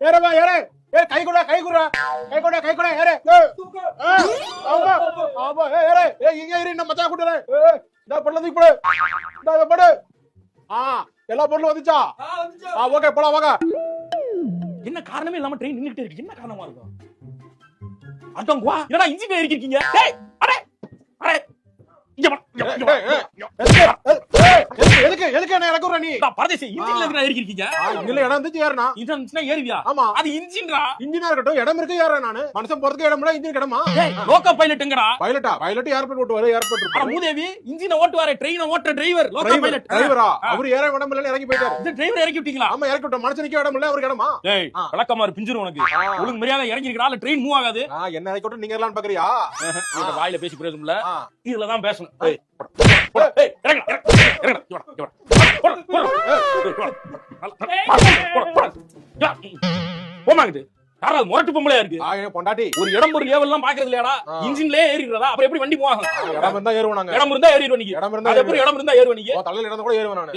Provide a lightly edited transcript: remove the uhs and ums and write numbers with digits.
ஏறவா ஏறு. கை கூட ஏறு. ஆமா ஏறு. இங்க ஏறி நம்ம மச்சான் கூட்டறேன். இந்த பொருள் போடு. இந்த போடு. எல்லா பொருளும் வந்துச்சா? ஓகே போலாம் வாங்க. என்ன காரணமே இல்லாம ட்ரெயின் நின்னுட்டே இருக்கு. என்ன காரணமா இருக்கும்? அடங்கவா என்னடா இன்ஜின் ஏறிக்கிட்டீங்க? டேய் அடே அடே இங்க வா. எதுக்கு என்ன இறக்குற நீ? நான் பரதேசி இன்ஜின்ல எதுக்கு ஏறிக்கிட்டீங்க? இல்ல இடம் இருந்துச்சு ஏறனா. இன்ஜின் இருந்துச்சுனா ஏறிவியா? ஆமா. அது இன்ஜின்டா. இன்ஜினா இருக்கட்டும் இடம் இருக்கு ஏறேன் நானு. மனுஷன் போறதுக்கு இடம் இல்ல இன்ஜின் இடமா? டேய் லோக்கோ பைலட்ங்கடா. பைலட் ஏர்போர்ட் ஓட்டுவாரு ஏர்போர்ட் அட மூதேவி இன்ஜினை ஓட்டுவாரு ட்ரெயினை ஓட்டுற டிரைவர் லோக்கோ பைலட். டிரைவரா? அவர் ஏற இடம் இல்ல இறங்கி போயிட்டாரு. இந்த டிரைவர் இறக்கி விட்டீங்களா? ஆமா இறக்கி விட்டோம். மனுஷனுக்கு இடம் இல்ல அவருக்கு இடமா? டேய் விளக்கமாறு பிஞ்சிரும் உனக்கு. ஒழுங்கு மரியாதை இறங்கி இருக்கறால ட்ரெயின் மூவ் ஆகாது. என்ன இறக்கி விட்டு நீங்க எல்லாம் பாக்குறியா? இந்த வாயில பேசி பிரயோஜனம் இல்ல. இதுல தான் பேசணும். போமாங்குது யாராவது முரட்டு பொம்பளையா இருக்கு. பொண்டாட்டி ஒரு இடம் ஒரு லெவல் எல்லாம் பாக்குறது இல்லையாடா? இன்ஜின்லயே ஏறிடுறதா? அப்புறம் எப்படி வண்டி போவாங்க? இடம் இருந்தா ஏறுவோம் நாங்க. இடம் இருந்தா ஏறிடுவோம் நீங்க. இடம் இருந்தா ஏறுவோம் நீங்க. தலையில இடம் கூட ஏறுவேன் நானு.